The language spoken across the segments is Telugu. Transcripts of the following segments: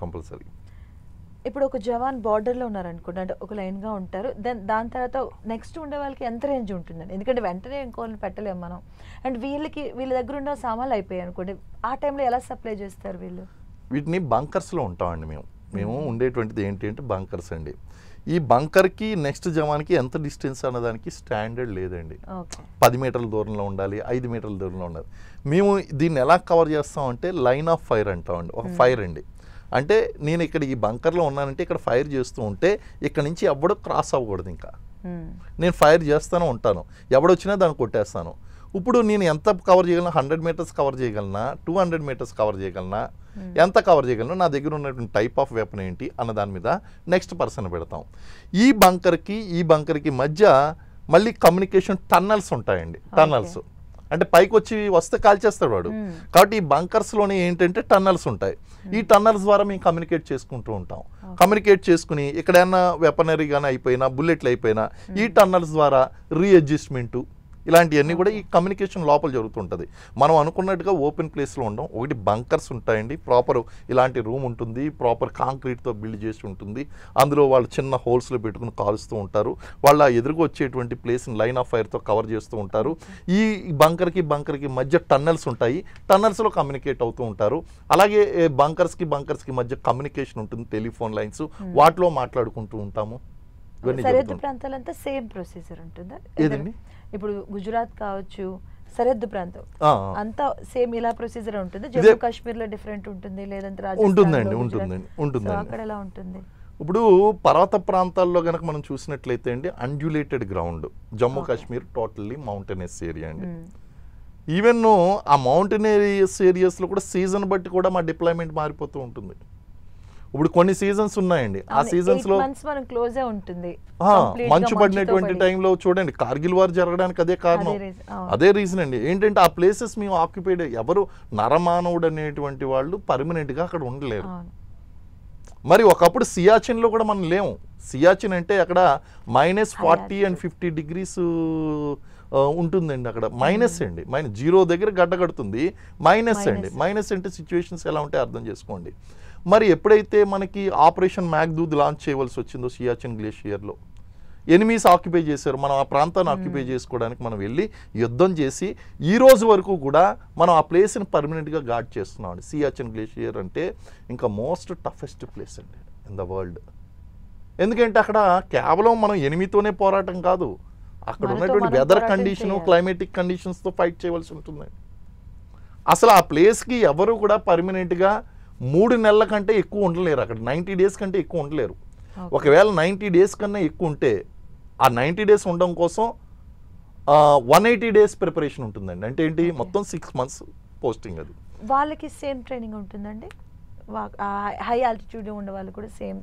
కంపల్సరీ. ఇప్పుడు ఒక జవాన్ బార్డర్‌లో ఉన్నారనుకోండి. అంటే ఒక లైన్‌గా ఉంటారు. దాని తర్వాత నెక్స్ట్ ఉండే వాళ్ళకి ఎంత రేంజ్ ఉంటుందండి? ఎందుకంటే వెంటనే ఇంకోళ్ళని పెట్టలేము మనం. అండ్ వీళ్ళ దగ్గర ఉన్న సామాన్లు అయిపోయాయి అనుకోండి. ఆ టైంలో ఎలా సప్లై చేస్తారు వీళ్ళు? వీటిని బంకర్స్‌లో ఉంటామండి మేము. మేము ఉండేటువంటిది ఏంటి అంటే బంకర్స్ అండి. ఈ బంకర్‌కి నెక్స్ట్ జవాన్‌కి ఎంత డిస్టెన్స్ అన్నదానికి స్టాండర్డ్ లేదండి. ఓకే. 10 మీటర్ల దూరంలో ఉండాలి, 5 మీటర్ల దూరంలో ఉండాలి. మేము దీన్ని ఎలా కవర్ చేస్తామంటే లైన్ ఆఫ్ ఫైర్ అంటామండి. ఒక ఫైర్ అండి. అంటే నేను ఇక్కడ ఈ బంకర్లో ఉన్నానంటే ఇక్కడ ఫైర్ చేస్తూ ఉంటే ఇక్కడ నుంచి ఎవడో క్రాస్ అవ్వకూడదు ఇంకా. నేను ఫైర్ చేస్తూనే ఉంటాను. ఎవడొచ్చినా దాన్ని కొట్టేస్తాను. ఇప్పుడు నేను ఎంత కవర్ చేయగలను? 100 మీటర్స్ కవర్ చేయగలనా, 200 మీటర్స్ కవర్ చేయగలనా, ఎంత కవర్ చేయగలను, నా దగ్గర ఉన్నటువంటి టైప్ ఆఫ్ వెపన్ ఏంటి అన్న దాని మీద నెక్స్ట్ పర్సన్ పెడతాం. ఈ బంకర్కి మధ్య మళ్ళీ కమ్యూనికేషన్ టన్నల్స్ ఉంటాయండి. టన్నల్స్ అంటే పైకి వచ్చి వస్తే కాల్చేస్తాడు వాడు. కాబట్టి ఈ బంకర్స్లోనే ఏంటంటే టన్నల్స్ ఉంటాయి. ఈ టన్నల్స్ ద్వారా మేము కమ్యూనికేట్ చేసుకుంటూ ఉంటాం. కమ్యూనికేట్ చేసుకుని ఎక్కడైనా వెపనరీ కానీ అయిపోయినా, బుల్లెట్లు అయిపోయినా ఈ టన్నల్స్ ద్వారా రీఅడ్జస్ట్మెంటు ఇలాంటివన్నీ కూడా ఈ కమ్యూనికేషన్ లోపల జరుగుతుంటుంది. మనం అనుకున్నట్టుగా ఓపెన్ ప్లేస్లో ఉండం. ఒకటి బంకర్స్ ఉంటాయండి. ప్రాపర్ ఇలాంటి రూమ్ ఉంటుంది. ప్రాపర్ కాంక్రీట్తో బిల్డ్ చేసి ఉంటుంది. అందులో వాళ్ళు చిన్న హోల్స్లో పెట్టుకుని కాలుస్తూ ఉంటారు. వాళ్ళ ఎదురుగా వచ్చేటువంటి ప్లేస్ని లైన్ ఆఫ్ ఫైర్తో కవర్ చేస్తూ ఉంటారు. ఈ బంకర్కి మధ్య టన్నల్స్ ఉంటాయి. టన్నల్స్లో కమ్యూనికేట్ అవుతూ ఉంటారు. అలాగే బంకర్స్కి మధ్య కమ్యూనికేషన్ ఉంటుంది. టెలిఫోన్ లైన్స్ వాటిలో మాట్లాడుకుంటూ ఉంటాము. సరిహద్దు ప్రాంతాలంతా సేమ్ ప్రొసీజర్ ఉంటుందా? ఏదండి? ఇప్పుడు గుజరాత్ కావచ్చు, సరిహద్దు ప్రాంతం అంతా సేమ్ ఇలా ప్రొసీజర్ ఉంటుంది. జమ్మూ కాశ్మీర్ లో డిఫరెంట్ ఉంటుంది, లేదంటే ఉంటుందండి. అక్కడ ఎలా ఉంటుంది? ఇప్పుడు పర్వత ప్రాంతాల్లో కనుక మనం చూసినట్లయితే అండి undulated ground. Jammu Kashmir totally mountainous area అండి. ఈవెన్ ఆ మౌంటైనరియస్ ఏరియాస్లో కూడా సీజన్ బట్టి కూడా మా డిప్లాయ్మెంట్ మారిపోతూ ఉంటుంది. ఇప్పుడు కొన్ని సీజన్స్ ఉన్నాయండి. ఆ సీజన్స్ లో మంచు పడినటువంటి టైంలో చూడండి, కార్గిల్ వార్ జరగడానికి అదే కారణం, అదే రీజన్ అండి. ఏంటంటే ఆ ప్లేసెస్ మేము ఆక్యుపైడ్, ఎవరు నరమానవుడు అనేటువంటి వాళ్ళు పర్మనెంట్ గా అక్కడ ఉండలేరు. మరి ఒకప్పుడు సియాచిన్లో కూడా మనం లేము. సియాచిన్ అంటే అక్కడ -40 and 50 degrees ఉంటుందండి. అక్కడ మైనస్ అండి. జీరో దగ్గర గడ్డ కడుతుంది. మైనస్ అండి. మైనస్ అంటే సిచ్యువేషన్స్ ఎలా ఉంటాయో అర్థం చేసుకోండి. మరి ఎప్పుడైతే మనకి ఆపరేషన్ మ్యాగ్దూద్ లాంచ్ చేయవలసి వచ్చిందో సియాచిన్ గ్లేషియర్లో ఎనిమీస్ ఆక్యుపై చేశారు. మనం ఆ ప్రాంతాన్ని ఆక్యుపై చేసుకోవడానికి మనం వెళ్ళి యుద్ధం చేసి ఈ రోజు వరకు కూడా మనం ఆ ప్లేస్ని పర్మనెంట్గా గార్డ్ చేస్తున్నాం అండి. సియాచిన్ గ్లేషియర్ అంటే ఇంకా మోస్ట్ టఫెస్ట్ ప్లేస్ అండి ఇన్ ద వరల్డ్. ఎందుకంటే అక్కడ కేవలం మనం ఎనిమితోనే పోరాటం కాదు, అక్కడ ఉన్నటువంటి వెదర్ కండిషను, క్లైమేటిక్ కండిషన్స్తో ఫైట్ చేయవలసి ఉంటుందండి. అసలు ఆ ప్లేస్కి ఎవరు కూడా పర్మనెంట్గా 3 నెలల కంటే ఎక్కువ ఉండలేరు. అక్కడ 90 days కంటే ఎక్కువ ఉండలేరు. ఒకవేళ 90 days కన్నా ఎక్కువ ఉంటే ఆ 90 days ఉండడం కోసం 180 days ప్రిపరేషన్ ఉంటుందండి. అంటే ఏంటి, మొత్తం 6 months పోస్టింగ్. అది వాళ్ళకి సేమ్ ట్రైనింగ్ ఉంటుందండి. హై ఆల్టిట్యూడ్ ఉండే వాళ్ళు కూడా సేమ్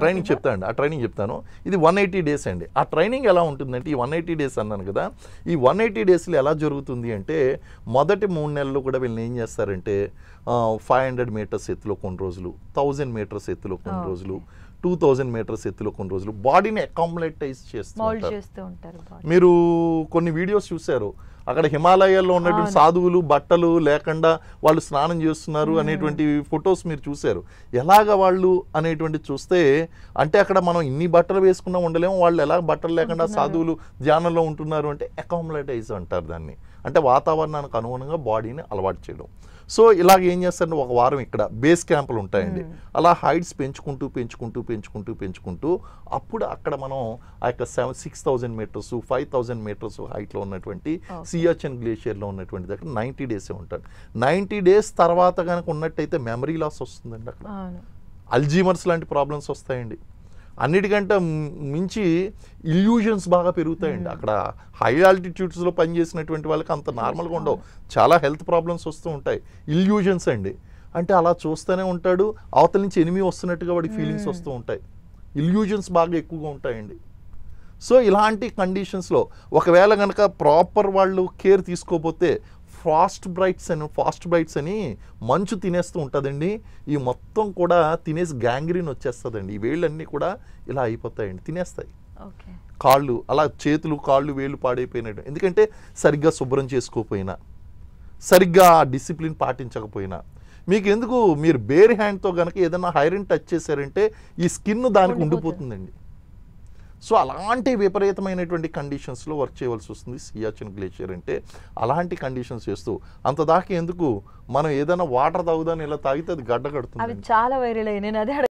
ట్రైనింగ్ చెప్తానండి. ఆ ట్రైనింగ్ చెప్తాను. ఇది 180 days అండి. ఆ ట్రైనింగ్ ఎలా ఉంటుందంటే, ఈ 180 days అన్నాను కదా, ఈ 180 daysలో ఎలా జరుగుతుంది అంటే, మొదటి 3 నెలలు కూడా వీళ్ళని ఏం చేస్తారంటే 500 meters ఎత్తులో కొన్ని రోజులు, 1000 meters ఎత్తులో కొన్ని రోజులు, 2000 meters ఎత్తులో కొన్ని రోజులు బాడీని అకామిలేటైజ్ చేస్తూ ఉంటారు. మీరు కొన్ని వీడియోస్ చూశారు, అక్కడ హిమాలయాల్లో ఉన్నటువంటి సాధువులు బట్టలు లేకుండా వాళ్ళు స్నానం చేస్తున్నారు అనేటువంటి ఫొటోస్ మీరు చూశారు. ఎలాగ వాళ్ళు అనేటువంటి చూస్తే, అంటే అక్కడ మనం ఇన్ని బట్టలు వేసుకున్నా ఉండలేము, వాళ్ళు ఎలా బట్టలు లేకుండా సాధువులు ధ్యానంలో ఉంటున్నారు అంటే అకామిలేటైజ్ అంటారు దాన్ని. అంటే వాతావరణానికి అనుగుణంగా బాడీని అలవాటు చేయడం. సో ఇలాగ ఏం చేస్తారంటే, ఒక వారం ఇక్కడ బేస్ క్యాంపులు ఉంటాయండి. అలా హైట్స్ పెంచుకుంటూ అప్పుడు అక్కడ మనం ఆ యొక్క 6000 meters 5000 meters హైట్లో ఉన్నటువంటి సియాచిన్ గ్లేషియర్లో ఉన్నటువంటి దగ్గర 90 days ఉంటాడు. 90 days తర్వాత కనుక ఉన్నట్టయితే మెమరీ లాస్ వస్తుందండి. అక్కడ అల్జీమర్స్ లాంటి ప్రాబ్లమ్స్ వస్తాయండి. అన్నిటికంటే మించి ఇల్యూజన్స్ బాగా పెరుగుతాయండి. అక్కడ హై ఆల్టిట్యూడ్స్లో పనిచేసినటువంటి వాళ్ళకి అంత నార్మల్గా ఉండవు, చాలా హెల్త్ ప్రాబ్లమ్స్ వస్తూ ఉంటాయి. ఇల్యూజన్స్ అండి. అంటే అలా చూస్తూనే ఉంటాడు, అవతల నుంచి ఎనిమి వస్తున్నట్టుగా వాడికి ఫీలింగ్స్ వస్తూ ఉంటాయి. ఇల్యూజన్స్ బాగా ఎక్కువగా ఉంటాయండి. సో ఇలాంటి కండిషన్స్లో ఒకవేళ కనుక ప్రాపర్ వాళ్ళు కేర్ తీసుకోకపోతే ఫాస్ట్ బ్రైట్స్ అని మంచు తినేస్తూ ఉంటుందండి. ఈ మొత్తం కూడా తినేసి గ్యాంగ్రీన్ వచ్చేస్తుందండి. ఈ వేళ్ళన్నీ కూడా ఇలా అయిపోతాయండి, తినేస్తాయి. కాళ్ళు అలా, చేతులు కాళ్ళు వేళ్ళు పాడైపోయినట్టు. ఎందుకంటే సరిగ్గా శుభ్రం చేసుకోకపోయినా, సరిగ్గా డిసిప్లిన్ పాటించకపోయినా. మీకు ఎందుకు మీరు బేర్ హ్యాండ్తో కనుక ఏదైనా ఐరన్ టచ్ చేశారంటే ఈ స్కిన్ దానికి ఉండిపోతుందండి. సో అలాంటి విపరీతమైనటువంటి కండిషన్స్లో వర్క్ చేయవలసి వస్తుంది సియాచిన్ గ్లేషియర్ అంటే. అలాంటి కండిషన్స్ చేస్తూ అంత దాకా ఎందుకు మనం ఏదైనా వాటర్ తాగుదాని ఇలా తాగితే అది గడ్డ కడుతుంది. అవి చాలా వైరల్ అయ్యాయి. నేను అదే